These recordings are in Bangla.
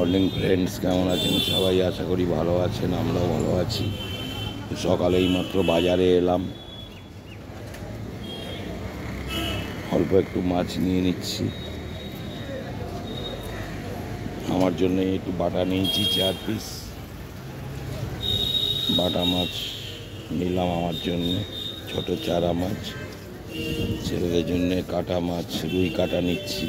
মর্নিং ফ্রেন্ডস, কেমন আছেন সবাই? আশা করি ভালো আছেন, আমরাও ভালো আছি। সকালে এইমাত্র বাজারে এলাম, অল্প একটু মাছ নিয়ে নিচ্ছি। আমার জন্য একটু বাটা নিয়েছি 4 পিস বাটা মাছ নিলাম আমার জন্য, ছোট চারা মাছ। ছেলেদের জন্য কাটা মাছ, রুই কাটা নিচ্ছি।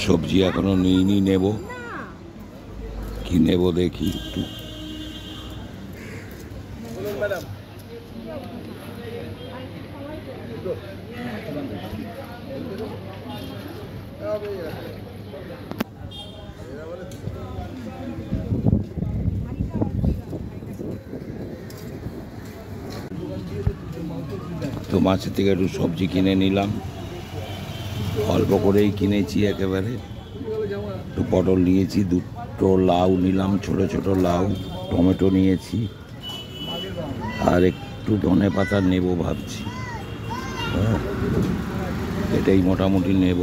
সবজি এখনো নিইনি, নেব। কি নেব দেখি একটু। তো মাছের থেকে একটু সবজি কিনে নিলাম, অল্প করেই কিনেছি একেবারে। একটু পটল নিয়েছি, দুটো লাউ নিলাম, ছোট ছোট লাউ। টমেটো নিয়েছি, আর একটু ধনে পাতা নেব ভাবছি। হ্যাঁ, এটাই মোটামুটি নেব।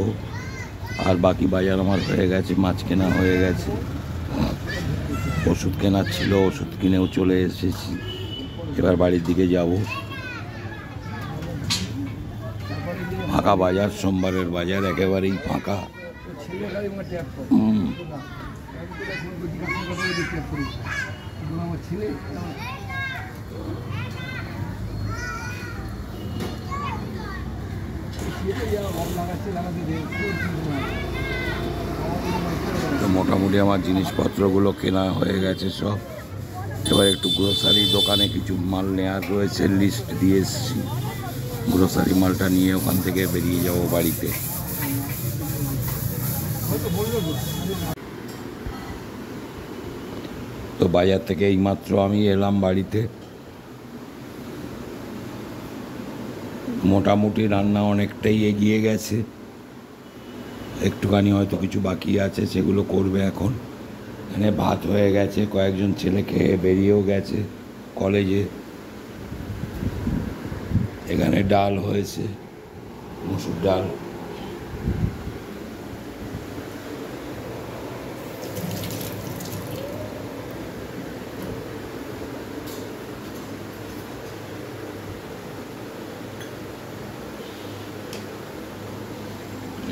আর বাকি বাজার আমার হয়ে গেছে, মাছ কেনা হয়ে গেছে। ওষুধ কেনার ছিল, ওষুধ কিনেও চলে এসেছি। এবার বাড়ির দিকে যাব। ফাঁকা বাজার, সোমবারের বাজার একেবারেই ফাঁকা। তো মোটামুটি আমার জিনিসপত্রগুলো কেনা হয়ে গেছে সব। এবার একটু গ্রোসারি দোকানে কিছু মাল নেওয়ার রয়েছে, লিস্ট দিয়ে এসেছি। গ্রোসারি মালটা নিয়ে ওখান থেকে বেরিয়ে যাব বাড়িতে। তো বাজার থেকে এইমাত্র আমি এলাম বাড়িতে। মোটামুটি রান্না অনেকটাই এগিয়ে গেছে, একটুখানি হয়তো কিছু বাকি আছে, সেগুলো করবে এখন। এখানে ভাত হয়ে গেছে, কয়েকজন ছেলে খেয়ে বেরিয়েও গেছে কলেজে। এখানে ডাল হয়েছে, মসুর ডাল।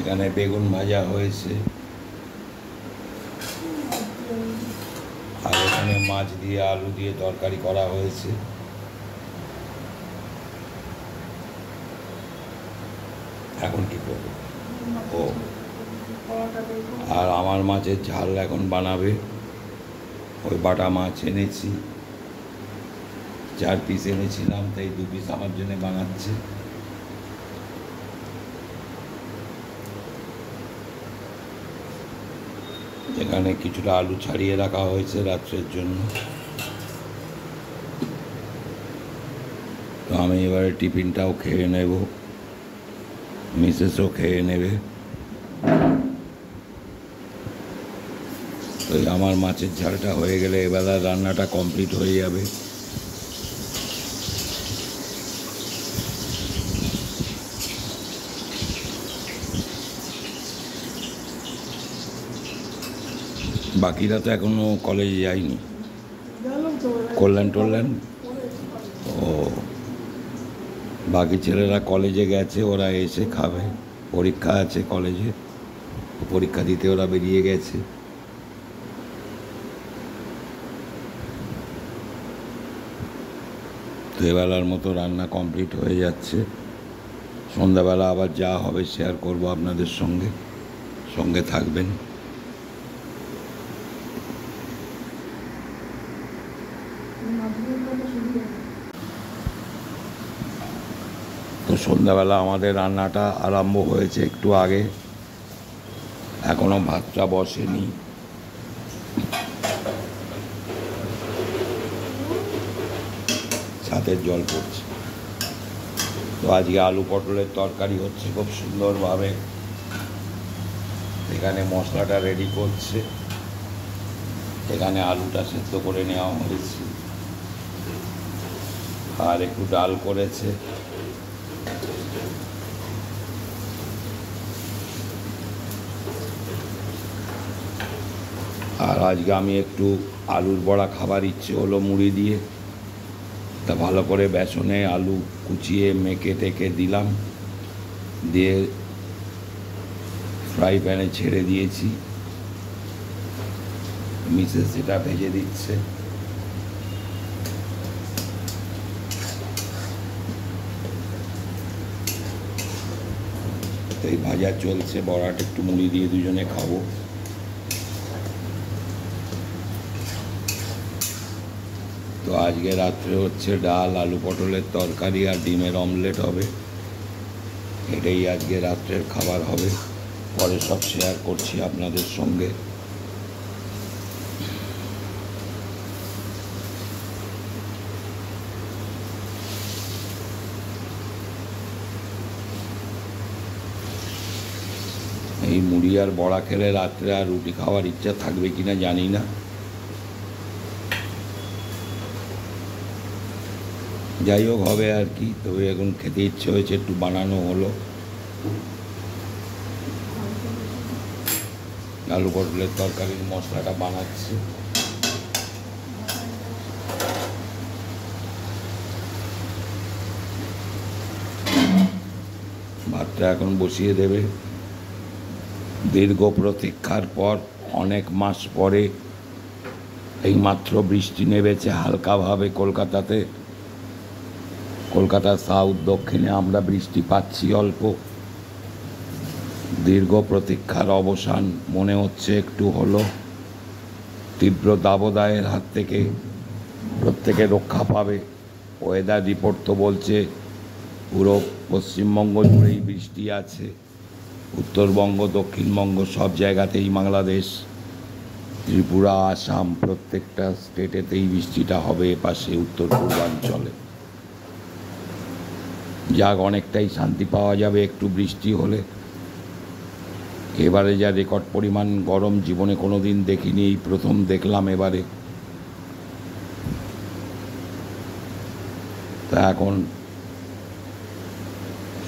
এখানে বেগুন ভাজা হয়েছে, আর এখানে মাছ দিয়ে আলু দিয়ে তরকারি করা হয়েছে। এখন কি করবো? ও, আর আমার মাছের ঝাল এখন বানাবে। ওই বাটা মাছ এনেছি, 4 পিস এনেছিলাম, তাই 2 পিস আমার জন্য বানাচ্ছে। এখানে কিছুটা আলু ছাড়িয়ে রাখা হয়েছে রাত্রের জন্য। তো আমি এবারে টিফিনটাও খেয়ে নেব, মিসেসও খেয়ে নেবে। তো আমার মাছের ঝালটা হয়ে গেলে এবেলা রান্নাটা কমপ্লিট হয়ে যাবে। বাকিরা তো এখনো কলেজে যায়নি, কল্যাণ। ও, বাকি ছেলেরা কলেজে গেছে, ওরা এসে খাবে। পরীক্ষা আছে কলেজে, পরীক্ষা দিতে ওরা বেরিয়ে গেছে। তো এবেলার মতো রান্না কমপ্লিট হয়ে যাচ্ছে। সন্ধ্যাবেলা আবার যা হবে শেয়ার করব আপনাদের সঙ্গে, সঙ্গে থাকবেন। তো সন্ধ্যাবেলা আমাদের রান্নাটা আরম্ভ হয়েছে একটু আগে, এখনও ভাতটা বসেনি। হাতের জল পড়ছে। তো আজকে আলু পটলের তরকারি হচ্ছে খুব সুন্দরভাবে। এখানে মশলাটা রেডি করছে, এখানে আলুটা সেদ্ধ করে নেওয়া হয়েছে, আর একটু ডাল করেছে। আর আজকে আমি একটু আলুর বড়া খাবার ইচ্ছে হলো মুড়ি দিয়ে, তা ভালো করে বেসনে আলু কুচিয়ে মেখে টেকে দিলাম, দিয়ে ফ্রাই প্যানে ছেড়ে দিয়েছি। মিসেস সেটা ভেজে দিচ্ছে। এই ভাজা চলছে, বড়াটা একটু মুড়ি দিয়ে দুজনে খাবো। তো আজকে রাত্রে হচ্ছে ডাল, আলু পটলের তরকারি আর ডিমের অমলেট হবে। এটাই আজকে রাত্রের খাবার হবে। পরে সব শেয়ার করছি আপনাদের সঙ্গে। এই মুড়ি আর বড়া খেলে রাত্রে আর রুটি খাওয়ার ইচ্ছা থাকবে কিনা জানি না। যাই হোক, হবে আর কি। তবে এখন খেতে ইচ্ছে হয়েছে, একটু বানানো হলো। আলু পটলের তরকারির মশলাটা বানাচ্ছি। ভাতটা এখন বসিয়ে দেবে। দীর্ঘ প্রতীক্ষার পর, অনেক মাস পরে এইমাত্র বৃষ্টি নেমেছে হালকাভাবে কলকাতাতে। কলকাতা সাউথ দক্ষিণে আমরা বৃষ্টি পাচ্ছি অল্প। দীর্ঘ প্রতীক্ষার অবসান মনে হচ্ছে একটু হলো। তীব্র দাবদাহের হাত থেকে প্রত্যেকে রক্ষা পাবে। ওয়েদার রিপোর্ট তো বলছে পুরো পশ্চিমবঙ্গ জুড়েই বৃষ্টি আছে, উত্তরবঙ্গ, দক্ষিণবঙ্গ, সব জায়গাতেই, বাংলাদেশ, ত্রিপুরা, আসাম, প্রত্যেকটা স্টেটেতেই বৃষ্টিটা হবে এপাশে উত্তর পূর্বাঞ্চলে। যাক, অনেকটাই শান্তি পাওয়া যাবে একটু বৃষ্টি হলে। এবারে যা রেকর্ড পরিমাণ গরম জীবনে কোনো দিন দেখিনি, এই প্রথম দেখলাম এবারে। তা এখন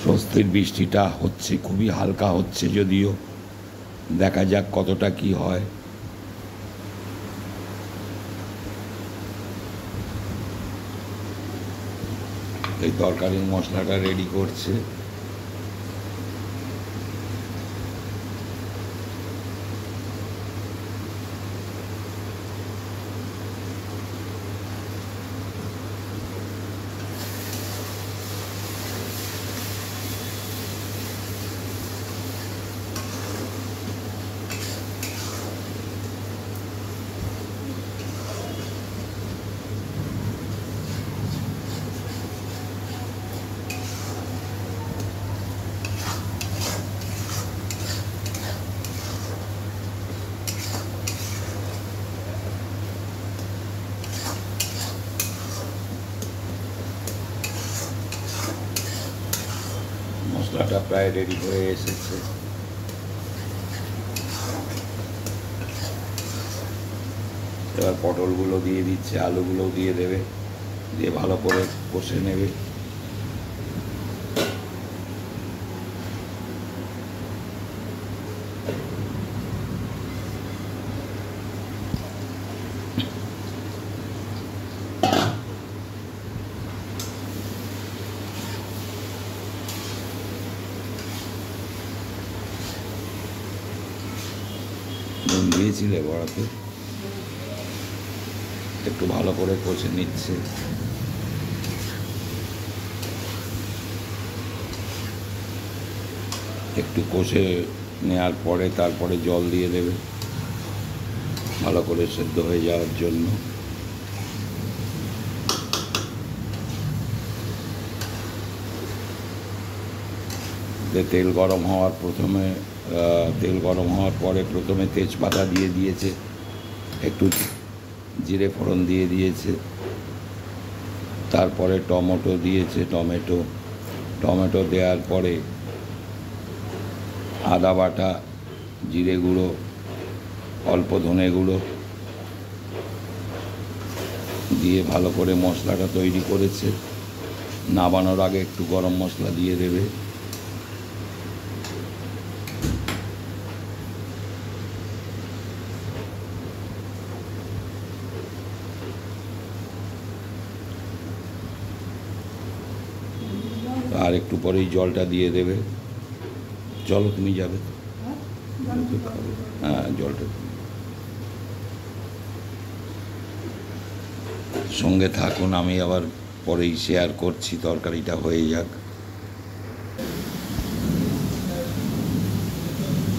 স্বস্তির বৃষ্টিটা হচ্ছে, খুবই হালকা হচ্ছে যদিও। দেখা যাক কতটা কি হয়। এই তরকারির মশলাটা রেডি করছে। মশলাটা প্রায় রেডি হয়ে এসেছে। এবার পটলগুলো দিয়ে দিচ্ছে, আলুগুলোও দিয়ে দেবে, দিয়ে ভালো করে কষে নেবে। নুন দিয়েছিলে বড়াতে? একটু ভালো করে কষে নিচ্ছে। একটু কষে নেওয়ার পরে তারপরে জল দিয়ে দেবে ভালো করে সেদ্ধ হয়ে যাওয়ার জন্য। তেল গরম হওয়ার পরে প্রথমে তেজপাতা দিয়ে দিয়েছে, একটু জিরে ফোড়ন দিয়ে দিয়েছে, তারপরে টমেটো দিয়েছে, টমেটো দেওয়ার পরে আদা বাটা, জিরে গুঁড়ো, অল্প ধনে গুঁড়ো দিয়ে ভালো করে মশলাটা তৈরি করেছে। নামানোর আগে একটু গরম মশলা দিয়ে দেবে। আর একটু পরেই জলটা দিয়ে দেবে। চলো তুমি যাবে। হ্যাঁ, জলটা সঙ্গে থাকুন, আমি আবার পরেই শেয়ার করছি। তরকারিটা হয়ে যাক।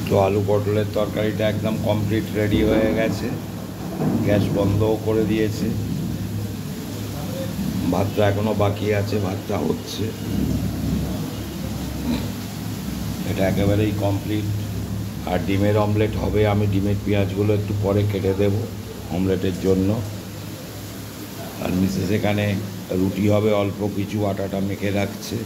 তো আলু পটলের তরকারিটা একদম কমপ্লিট রেডি হয়ে গেছে। গ্যাস বন্ধও করে দিয়েছে। ভাতটা এখনো বাকি আছে, ভাতটা হচ্ছে। এটা একেবারেই কমপ্লিট। আর ডিমের অমলেট হবে। আমি ডিমের পেঁয়াজগুলো একটু পরে কেটে দেব অমলেটের জন্য। আর মিসেস এখানে রুটি হবে, অল্প কিছু আটাটা মেখে রাখছে।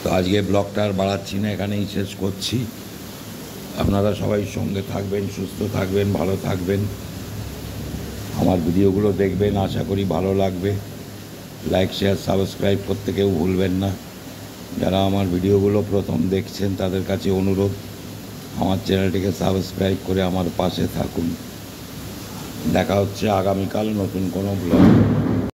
তো আজকে ব্লগটা আর বাড়াচ্ছি না, এখানেই শেষ করছি। আপনারা সবাই সঙ্গে থাকবেন, সুস্থ থাকবেন, ভালো থাকবেন। আমার ভিডিওগুলো দেখবেন, আশা করি ভালো লাগবে। লাইক, শেয়ার, সাবস্ক্রাইব করতে কেউ ভুলবেন না। যারা আমার ভিডিওগুলো প্রথম দেখছেন তাদের কাছে অনুরোধ, আমার চ্যানেলটিকে সাবস্ক্রাইব করে আমার পাশে থাকুন। দেখা হচ্ছে আগামীকাল নতুন কোনো ব্লগ।